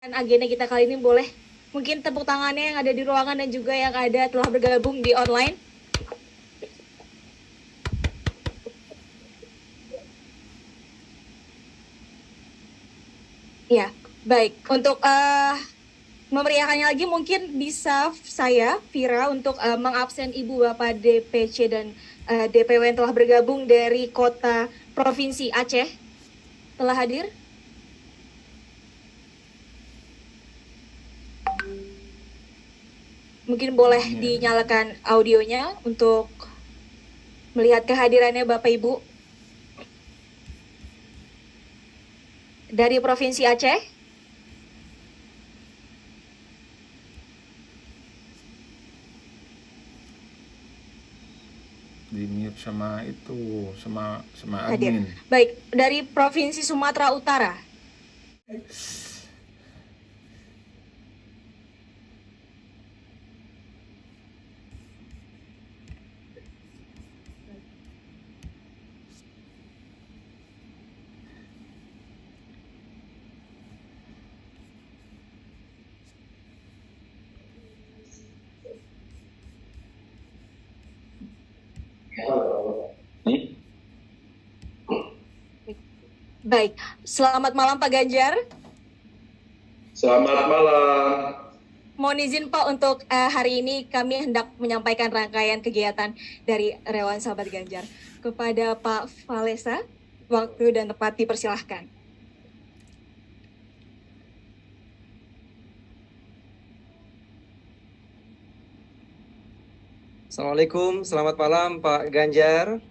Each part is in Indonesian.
Agenda kita kali ini boleh mungkin tepuk tangannya yang ada di ruangan dan juga yang ada telah bergabung di online. Ya, baik. Untuk memeriahkannya lagi mungkin bisa saya, Vira, untuk mengabsen Ibu Bapak DPC dan DPW yang telah bergabung dari kota Provinsi Aceh. Telah hadir? Mungkin boleh dinyalakan audionya untuk melihat kehadirannya Bapak Ibu dari Provinsi Aceh. Di mute sama itu, sama Hadir. admin. Baik, dari Provinsi Sumatera Utara. Baik, selamat malam Pak Ganjar. Selamat malam. Mohon izin Pak untuk hari ini kami hendak menyampaikan rangkaian kegiatan dari Relawan Sahabat Ganjar kepada Pak Valesa. Waktu dan tempat dipersilahkan. Assalamualaikum, selamat malam Pak Ganjar.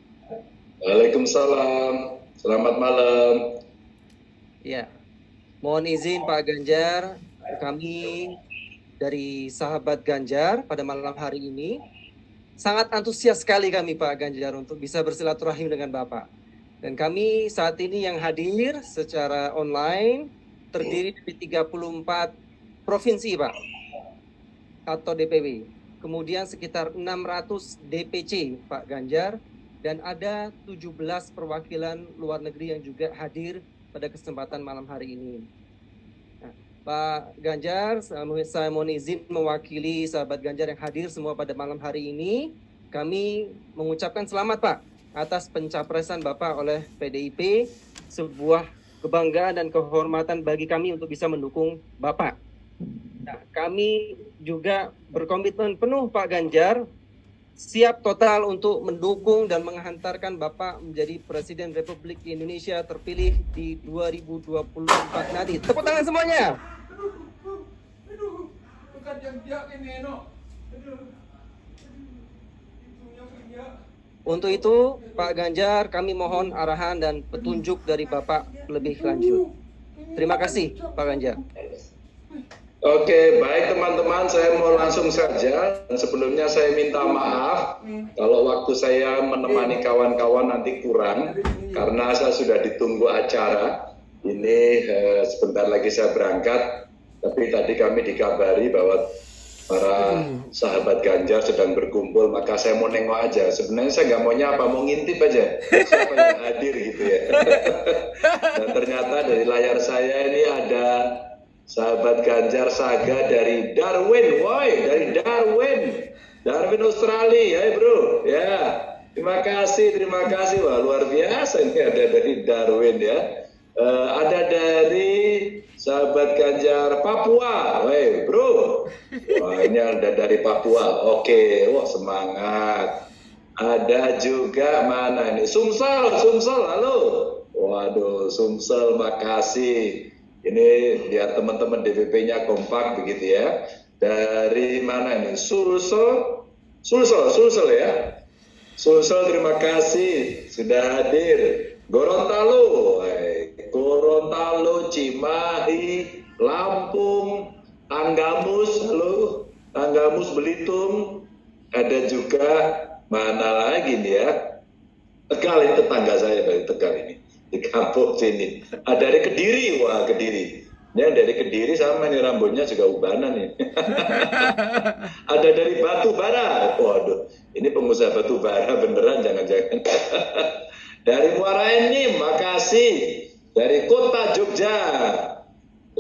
Waalaikumsalam, selamat malam. Ya, mohon izin Pak Ganjar, kami dari Sahabat Ganjar pada malam hari ini sangat antusias sekali kami Pak Ganjar untuk bisa bersilaturahim dengan Bapak. Dan kami saat ini yang hadir secara online terdiri dari 34 provinsi Pak, atau DPW. Kemudian sekitar 600 DPC Pak Ganjar, dan ada 17 perwakilan luar negeri yang juga hadir pada kesempatan malam hari ini. Nah, Pak Ganjar, saya mohon izin mewakili sahabat Ganjar yang hadir semua pada malam hari ini. Kami mengucapkan selamat Pak atas pencapresan Bapak oleh PDIP, sebuah kebanggaan dan kehormatan bagi kami untuk bisa mendukung Bapak. Nah, kami juga berkomitmen penuh Pak Ganjar, siap total untuk mendukung dan menghantarkan Bapak menjadi Presiden Republik Indonesia terpilih di 2024 nanti. Tepuk tangan semuanya. Bukan yang ini, no. Untuk itu, Pak Ganjar, kami mohon arahan dan petunjuk dari Bapak lebih lanjut. Terima kasih, Pak Ganjar. Oke, baik teman-teman, saya mau langsung saja. Sebelumnya saya minta maaf kalau waktu saya menemani kawan-kawan nanti kurang, karena saya sudah ditunggu acara. Ini sebentar lagi saya berangkat, tapi tadi kami dikabari bahwa para sahabat Ganjar sedang berkumpul, maka saya mau nengok aja. Sebenarnya saya nggak mau nyapa, mau ngintip aja siapa yang hadir gitu ya. Dan ternyata dari layar saya ini ada sahabat Ganjar Saga dari Darwin, dari Darwin Australia, ya bro, ya. Terima kasih, wah luar biasa ini ada dari Darwin ya. Ada dari sahabat Ganjar Papua, bro. Wah ini ada dari Papua, oke, wah semangat. Ada juga mana ini Sumsel, halo. Waduh, Sumsel, makasih. Ini lihat teman-teman DPP-nya kompak begitu ya. Dari mana ini? Sulsel ya. Sulsel, terima kasih sudah hadir. Gorontalo, Cimahi, Lampung, Tanggamus, halo. Tanggamus, Belitung. Ada juga mana lagi nih ya? Tegal, ini tetangga saya dari Tegal ini. Di kampung sini. Ada dari Kediri, wah Kediri. Ini yang dari Kediri sama nih rambutnya juga ubanan nih. Ada dari Batu Bara, waduh, ini pengusaha batu bara beneran jangan-jangan. Dari Muara Enim, makasih. Dari Kota Jogja,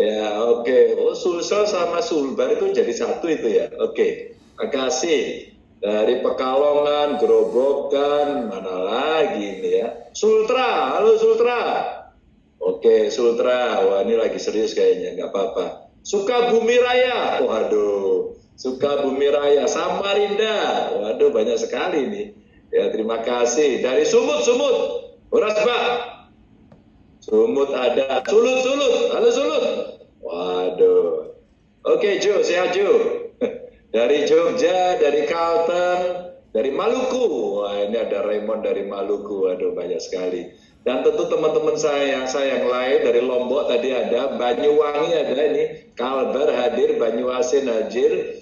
Ya, oke. Oh, Sulsel sama Sulbar itu jadi satu itu ya. Oke. Makasih. Dari Pekalongan, Grobogan, mana lagi ini ya? Sultra, halo Sultra. Oke, Sultra. Wah, ini lagi serius kayaknya, nggak apa-apa. Sukabumi Raya. Waduh, Sukabumi Raya. Samarinda. Waduh, banyak sekali nih. Ya, terima kasih. Dari Sumut, Sumut. Horas, Pak. Sumut ada. Sulut, Sulut. Halo Sulut. Waduh. Oke, Jo, sehat Jo. Dari Jogja, dari Kalteng, dari Maluku. Wah, ini ada Raymond dari Maluku. Waduh, banyak sekali. Dan tentu teman-teman saya yang lain dari Lombok tadi ada, Banyuwangi ada ini, Kalbar hadir, Banyuasin hadir,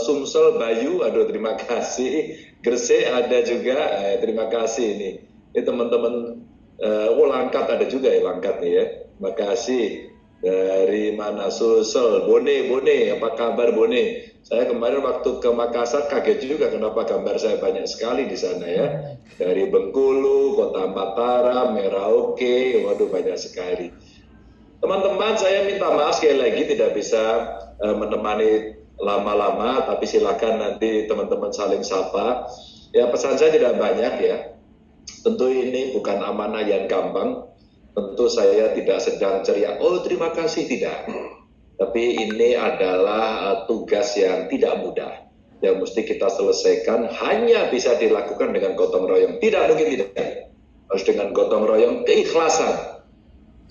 Sumsel, Bayu, aduh terima kasih. Gresik ada juga, terima kasih ini. Ini teman-teman, Langkat ada juga ya, Langkat nih ya. Terima kasih. Dari mana? Sulsel, Bone, apa kabar Bone? Saya kemarin waktu ke Makassar kaget juga kenapa gambar saya banyak sekali di sana ya. Dari Bengkulu, Kota Mataram, Merauke, waduh banyak sekali. Teman-teman, saya minta maaf sekali lagi tidak bisa menemani lama-lama, tapi silakan nanti teman-teman saling sapa. Ya pesan saya tidak banyak ya. Tentu ini bukan amanah yang gampang. Tentu saya tidak sedang ceria, oh terima kasih, tidak. Tapi ini adalah tugas yang tidak mudah, yang mesti kita selesaikan, hanya bisa dilakukan dengan gotong royong. Tidak mungkin tidak. Harus dengan gotong royong, keikhlasan.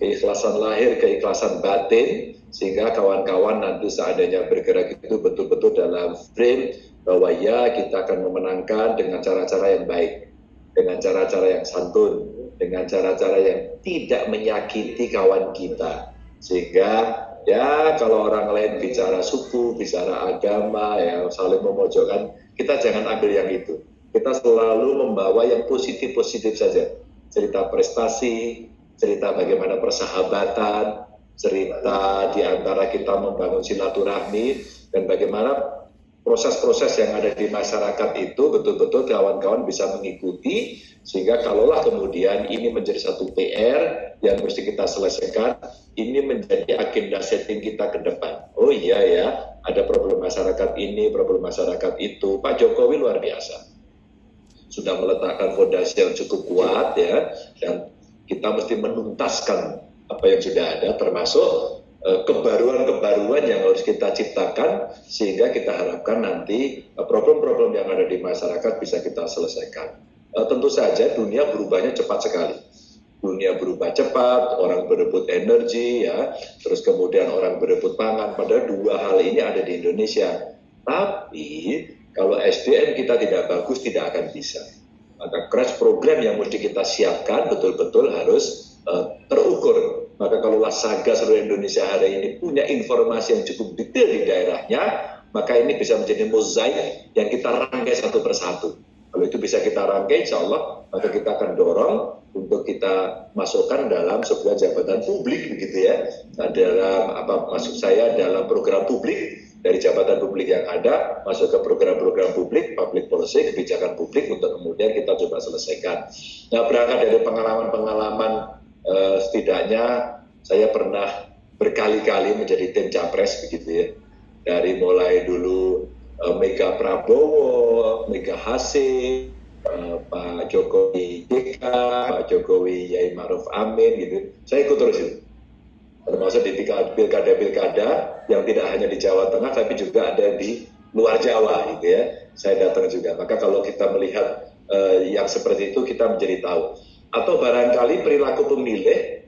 Keikhlasan lahir, keikhlasan batin, sehingga kawan-kawan nanti seadanya bergerak itu betul-betul dalam frame bahwa ya kita akan memenangkan dengan cara-cara yang baik, dengan cara-cara yang santun, dengan cara-cara yang tidak menyakiti kawan kita. Sehingga ya kalau orang lain bicara suku, bicara agama, ya saling memojokkan, kita jangan ambil yang itu. Kita selalu membawa yang positif-positif saja. Cerita prestasi, cerita bagaimana persahabatan, cerita di antara kita membangun silaturahmi, dan bagaimana proses-proses yang ada di masyarakat itu betul-betul kawan-kawan bisa mengikuti, sehingga kalaulah kemudian ini menjadi satu PR yang mesti kita selesaikan, ini menjadi agenda setting kita ke depan. Oh iya ya, ada problem masyarakat ini, problem masyarakat itu. Pak Jokowi luar biasa. Sudah meletakkan fondasi yang cukup kuat ya, dan kita mesti menuntaskan apa yang sudah ada, termasuk kebaruan-kebaruan yang harus kita ciptakan, sehingga kita harapkan nanti problem-problem yang ada di masyarakat bisa kita selesaikan. Tentu saja dunia berubahnya cepat sekali. Dunia berubah cepat, orang berebut energi, ya, terus kemudian orang berebut pangan. Padahal dua hal ini ada di Indonesia. Tapi kalau SDM kita tidak bagus, tidak akan bisa. Maka crash program yang mesti kita siapkan betul-betul harus terukur. Maka kalau Saga seluruh Indonesia hari ini punya informasi yang cukup detail di daerahnya, maka ini bisa menjadi mozaik yang kita rangkai satu persatu. Kalau itu bisa kita rangkai, insya Allah, maka kita akan dorong untuk kita masukkan dalam sebuah jabatan publik, begitu ya. Dalam maksud saya dalam program publik, dari jabatan publik yang ada masuk ke program-program publik, public policy, kebijakan publik untuk kemudian kita coba selesaikan. Nah, berangkat dari pengalaman-pengalaman, setidaknya saya pernah berkali-kali menjadi tim capres, begitu ya. Dari mulai dulu Mega Prabowo, Mega Hasim, Pak Jokowi JK, Pak Jokowi Yai Maruf Amin, gitu. Saya ikut terus itu. Termasuk di pilkada-pilkada yang tidak hanya di Jawa Tengah, tapi juga ada di luar Jawa, gitu ya. Saya datang juga. Maka kalau kita melihat yang seperti itu, kita menjadi tahu. Atau barangkali perilaku pemilih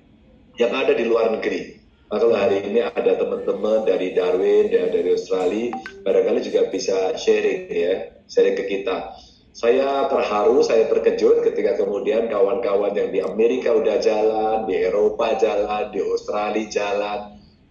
yang ada di luar negeri. Nah, kalau hari ini ada teman-teman dari Darwin, dari Australia, barangkali juga bisa sharing ya, sharing ke kita. Saya terharu, saya terkejut ketika kemudian kawan-kawan yang di Amerika udah jalan, di Eropa jalan, di Australia jalan,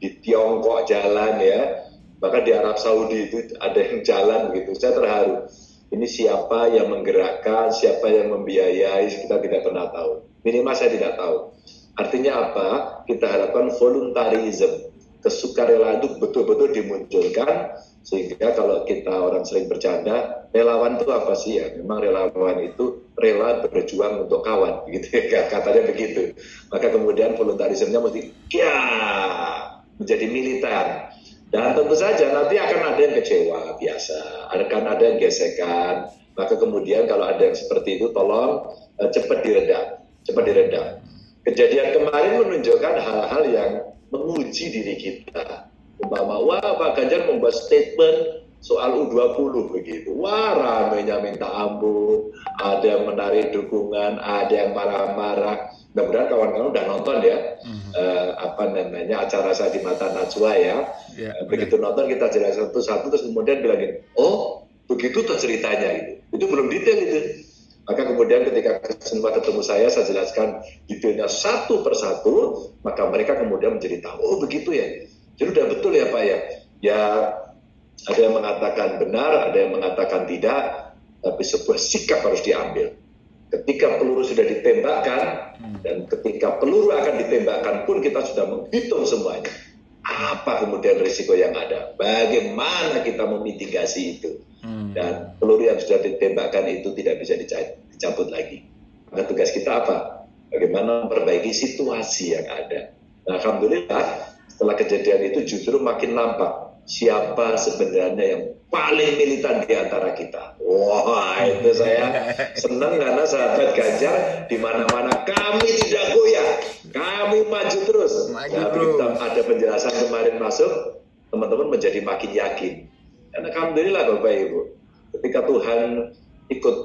di Tiongkok jalan ya, bahkan di Arab Saudi itu ada yang jalan begitu. Saya terharu. Ini siapa yang menggerakkan, siapa yang membiayai, kita tidak pernah tahu. Minimal saya tidak tahu. Artinya apa? Kita harapkan voluntarism, kesukarelaan itu betul-betul dimunculkan, sehingga kalau kita orang sering bercanda, relawan itu apa sih ya? Memang relawan itu rela berjuang untuk kawan, gitu ya, katanya begitu. Maka kemudian voluntarismnya mesti, ya, menjadi militer. Dan tentu saja nanti akan ada yang kecewa biasa, akan ada yang gesekan. Maka kemudian kalau ada yang seperti itu tolong cepat diredam. Kejadian kemarin menunjukkan hal-hal yang menguji diri kita. Umpama, wah Pak Ganjar membuat statement soal U20 begitu. Wah ramainya minta ampun, ada yang menarik dukungan, ada yang marah-marah. Mudah-mudahan kawan-kawan udah nonton ya, acara saya di Mata Najwa ya. Begitu nonton kita jelaskan satu-satu, terus kemudian bilangin, oh begitu tuh ceritanya gitu. Itu belum detail itu. Maka kemudian ketika semua ketemu saya jelaskan detailnya satu persatu, maka mereka kemudian menjadi tahu, oh begitu ya. Jadi udah betul ya Pak ya. Ya ada yang mengatakan benar, ada yang mengatakan tidak, tapi sebuah sikap harus diambil. Ketika peluru sudah ditembakkan, dan ketika peluru akan ditembakkan pun kita sudah menghitung semuanya. Apa kemudian risiko yang ada? Bagaimana kita memitigasi itu? Dan peluru yang sudah ditembakkan itu tidak bisa dicabut lagi. Maka tugas kita apa? Bagaimana memperbaiki situasi yang ada. Nah, alhamdulillah setelah kejadian itu justru makin nampak siapa sebenarnya yang paling militan di antara kita. Wah, itu saya senang karena sahabat Ganjar di mana-mana kami tidak goyah, kami maju terus. Nah, begitu ada penjelasan kemarin masuk, teman-teman menjadi makin yakin. Dan alhamdulillah Bapak Ibu, ketika Tuhan ikut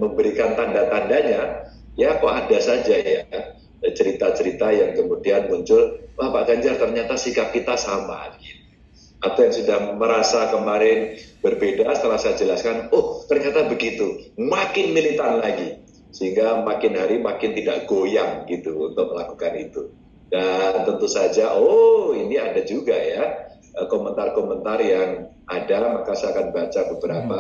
memberikan tanda-tandanya, ya kok ada saja ya cerita-cerita yang kemudian muncul, wah Pak Ganjar ternyata sikap kita sama. Atau yang sudah merasa kemarin berbeda setelah saya jelaskan, oh ternyata begitu, makin militan lagi. Sehingga makin hari makin tidak goyang gitu untuk melakukan itu. Dan tentu saja, oh ini ada juga ya komentar-komentar yang ada, maka saya akan baca beberapa.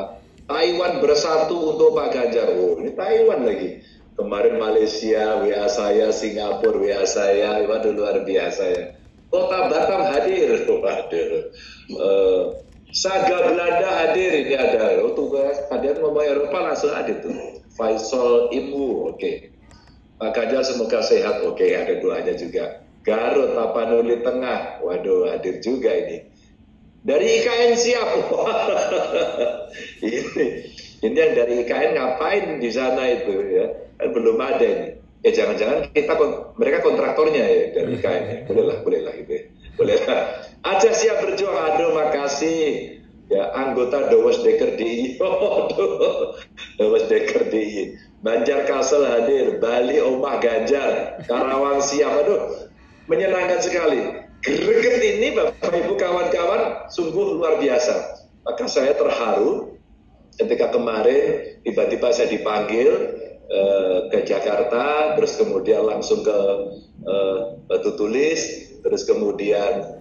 Taiwan bersatu untuk Pak Ganjar, oh ini Taiwan lagi. Kemarin Malaysia, WA saya, Singapura, WA saya, waduh luar biasa ya. Kota Batam hadir, waduh. Saga Belanda hadir, ini ada. Oh tugas, hadir ngomong Eropa langsung hadir tuh. Faisal Imu, oke. Pak Ganjar semoga sehat, oke, ada doanya juga. Garut, Tapanuli Tengah, waduh hadir juga ini. Dari IKN siap, ini yang dari IKN ngapain di sana itu ya? Belum ada ini. Jangan-jangan mereka kontraktornya ya dari IKN ya. Bolehlah gitu ya. Bolehlah. Aceh siap berjuang, aduh makasih. Ya anggota Dewes Deker DI. Dewes Deker DI. Banjar Kasel hadir, Bali Omah Ganjar, Karawang siap, aduh menyenangkan sekali. Greget ini Bapak Ibu kawan-kawan sungguh luar biasa. Maka saya terharu ketika kemarin tiba-tiba saya dipanggil ke Jakarta, terus kemudian langsung ke Batu Tulis, terus kemudian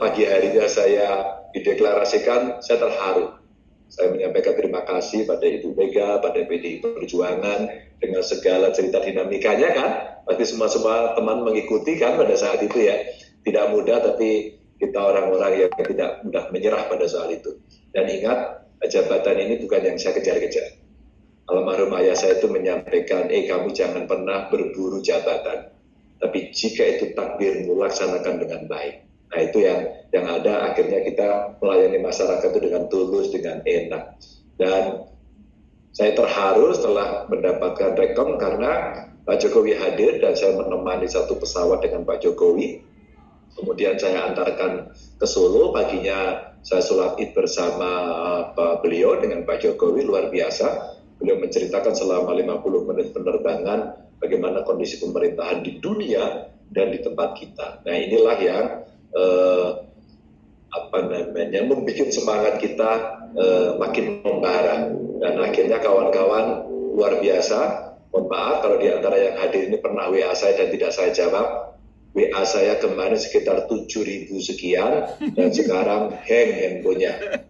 pagi harinya saya dideklarasikan, saya terharu. Saya menyampaikan terima kasih pada Ibu Mega, pada PDI Perjuangan, dengan segala cerita dinamikanya kan. Pasti semua teman mengikuti kan pada saat itu ya. Tidak mudah, tapi kita orang-orang yang tidak mudah menyerah pada soal itu. Dan ingat, jabatan ini bukan yang saya kejar-kejar. Almarhum ayah saya itu menyampaikan, kamu jangan pernah berburu jabatan. Tapi jika itu takdirmu, laksanakan dengan baik. Nah itu yang ada, akhirnya kita melayani masyarakat itu dengan tulus, dengan enak. Dan saya terharu setelah mendapatkan rekom karena Pak Jokowi hadir dan saya menemani satu pesawat dengan Pak Jokowi. Kemudian saya antarkan ke Solo, paginya saya sholat id bersama beliau dengan Pak Jokowi, luar biasa. Beliau menceritakan selama 50 menit penerbangan bagaimana kondisi pemerintahan di dunia dan di tempat kita. Nah inilah yang membuat semangat kita makin membara. Dan akhirnya kawan-kawan luar biasa. Mohon maaf kalau di antara yang hadir ini pernah WA saya dan tidak saya jawab. WA saya kemarin sekitar 7.000 sekian dan sekarang hang handphonenya.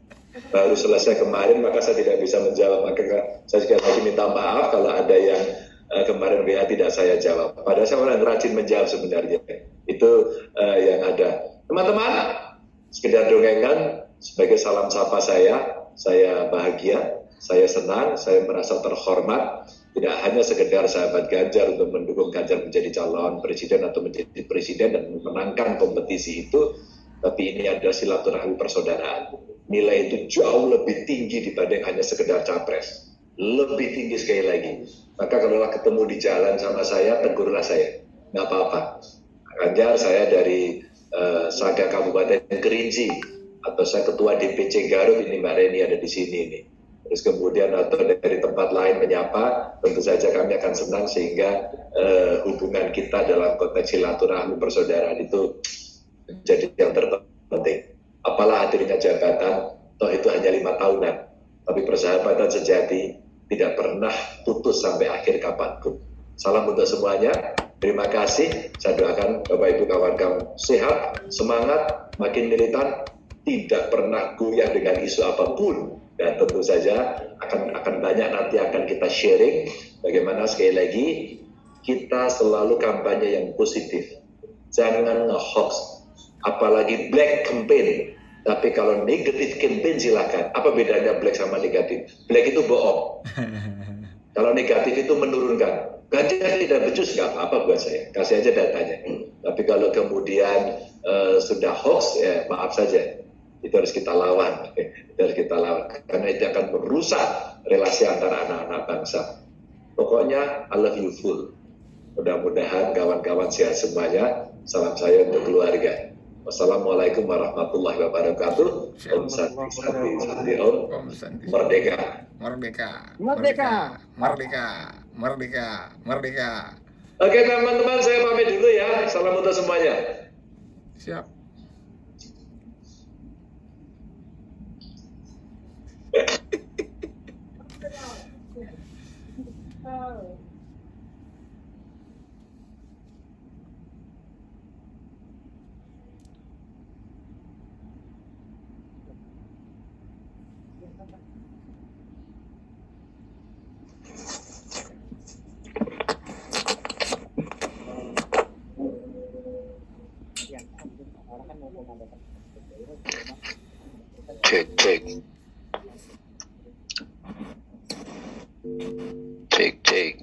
Baru selesai kemarin maka saya tidak bisa menjawab. Maka saya sekali lagi minta maaf kalau ada yang kemarin WA tidak saya jawab. Padahal saya orang rajin menjawab sebenarnya. Itu yang ada. Teman-teman, sekedar dongengan sebagai salam sapa saya bahagia, saya senang, saya merasa terhormat tidak hanya sekedar sahabat Ganjar untuk mendukung Ganjar menjadi calon presiden atau menjadi presiden dan memenangkan kompetisi itu, tapi ini adalah silaturahmi persaudaraan. Nilai itu jauh lebih tinggi dibanding hanya sekedar capres. Lebih tinggi sekali lagi. Maka kalau ketemu di jalan sama saya, tegurlah saya. Nggak apa-apa. Ganjar, saya dari Saga Kabupaten Kerinci, atau saya ketua DPC Garut, ini Mbak Reni ada di sini ini. Terus kemudian atau dari tempat lain menyapa, tentu saja kami akan senang sehingga hubungan kita dalam konteks silaturahmi persaudaraan itu menjadi yang terpenting. Apalah hadirnya jabatan, toh itu hanya 5 tahunan. Tapi persahabatan sejati tidak pernah putus sampai akhir kapanpun. Salam untuk semuanya. Terima kasih. Saya doakan Bapak Ibu kawan-kawan sehat, semangat, makin militan, tidak pernah goyah dengan isu apapun. Dan tentu saja akan banyak nanti akan kita sharing bagaimana sekali lagi kita selalu kampanye yang positif. Jangan nge-hoax, apalagi black campaign. Tapi kalau negatif campaign silakan. Apa bedanya black sama negatif? Black itu bohong. Kalau negatif itu menurunkan. Ganjar tidak becus, nggak apa-apa buat saya. Kasih aja datanya. Tapi kalau kemudian sudah hoax, ya maaf saja. Itu harus kita lawan. Itu harus kita lawan. Karena itu akan merusak relasi antara anak-anak bangsa. Pokoknya, I love you full. Mudah-mudahan kawan-kawan sehat semuanya. Salam saya untuk keluarga. Wassalamualaikum warahmatullahi wabarakatuh. Om Santi Santi Santi Om. Merdeka. Merdeka. Merdeka. Merdeka. Merdeka. Merdeka. Oke teman-teman, saya pamit dulu ya. Salam untuk semuanya. Siap. Cek, cek. Cek, cek.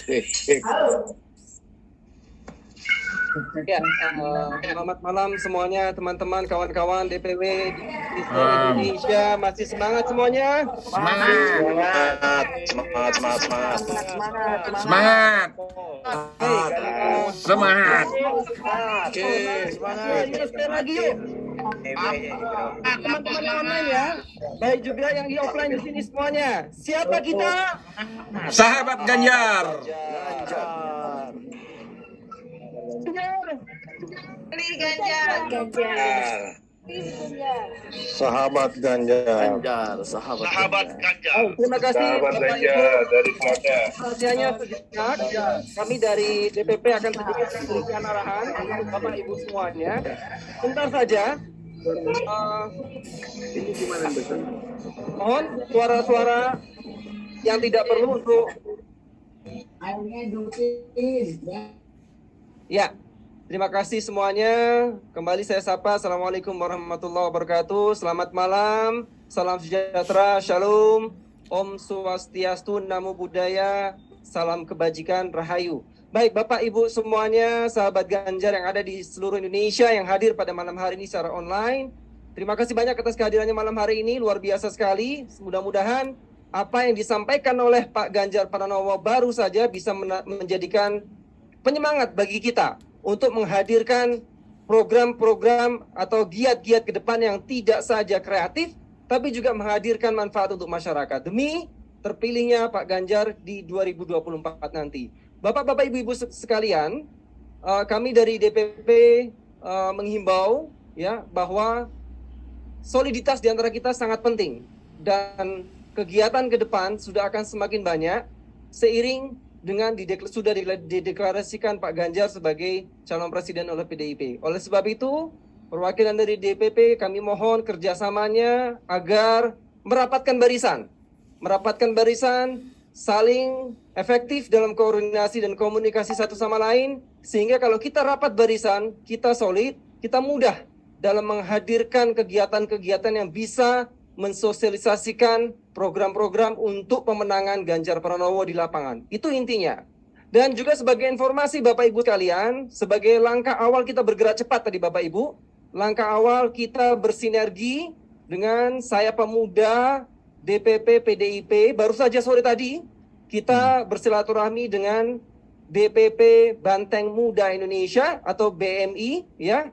Cek, cek. Ya, selamat malam semuanya teman-teman, kawan-kawan DPW di seluruh Indonesia. Masih semangat semuanya? Semangat. Semangat, semangat, semangat. Semangat. Semangat. Oke, semangat. Yuk, sekali lagi yuk. Teman-teman yang online ya, baik juga yang di offline di sini semuanya. Siapa kita? Sahabat Ganjar. Sahabat Ganjar. Sahabat Ganjar. Oh, terima kasih Sahabat Bapak Ganjar Ibu. dari Klaten. Perhatiannya sejenak. Kami dari DPP akan sedikit memberikan arahan untuk Bapak Ibu semuanya. Bentar saja. Ini gimana besar? Mohon suara-suara yang tidak perlu untuk ya. Terima kasih semuanya. Kembali saya sapa. Assalamualaikum warahmatullahi wabarakatuh. Selamat malam. Salam sejahtera. Shalom. Om Swastiastu. Namo Buddhaya. Salam kebajikan. Rahayu. Baik Bapak Ibu semuanya, sahabat Ganjar yang ada di seluruh Indonesia yang hadir pada malam hari ini secara online. Terima kasih banyak atas kehadirannya malam hari ini. Luar biasa sekali. Mudah-mudahan apa yang disampaikan oleh Pak Ganjar Pranowo baru saja bisa menjadikan penyemangat bagi kita untuk menghadirkan program-program atau giat-giat ke depan yang tidak saja kreatif, tapi juga menghadirkan manfaat untuk masyarakat demi terpilihnya Pak Ganjar di 2024 nanti. Bapak-bapak, ibu-ibu sekalian, kami dari DPP menghimbau ya bahwa soliditas di antara kita sangat penting dan kegiatan ke depan sudah akan semakin banyak seiring dengan sudah dideklarasikan Pak Ganjar sebagai calon presiden oleh PDIP. Oleh sebab itu, perwakilan dari DPP kami mohon kerjasamanya agar merapatkan barisan, saling efektif dalam koordinasi dan komunikasi satu sama lain, sehingga kalau kita rapat barisan, kita solid, kita mudah dalam menghadirkan kegiatan-kegiatan yang bisa mensosialisasikan program-program untuk pemenangan Ganjar Pranowo di lapangan. Itu intinya. Dan juga sebagai informasi Bapak Ibu sekalian, sebagai langkah awal kita bergerak cepat tadi Bapak Ibu, langkah awal kita bersinergi dengan Saya Pemuda, DPP PDIP, baru saja sore tadi kita bersilaturahmi dengan DPP Banteng Muda Indonesia atau BMI, ya.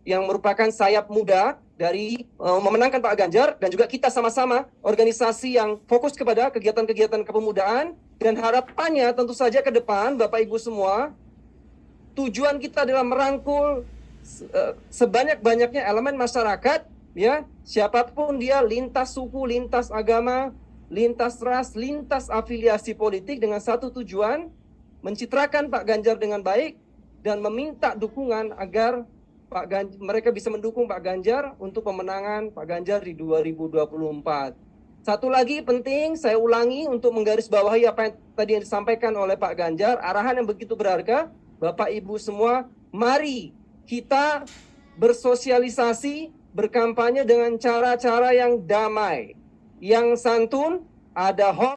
Yang merupakan sayap muda dari memenangkan Pak Ganjar, dan juga kita sama-sama organisasi yang fokus kepada kegiatan-kegiatan kepemudaan, dan harapannya tentu saja ke depan Bapak Ibu semua, tujuan kita adalah merangkul sebanyak-banyaknya elemen masyarakat, ya, siapapun dia, lintas suku, lintas agama, lintas ras, lintas afiliasi politik, dengan satu tujuan, mencitrakan Pak Ganjar dengan baik dan meminta dukungan agar mereka bisa mendukung Pak Ganjar untuk pemenangan Pak Ganjar di 2024. Satu lagi penting, saya ulangi untuk menggarisbawahi apa yang tadi yang disampaikan oleh Pak Ganjar, arahan yang begitu berharga. Bapak Ibu semua, mari kita bersosialisasi, berkampanye dengan cara-cara yang damai, yang santun, ada hoax.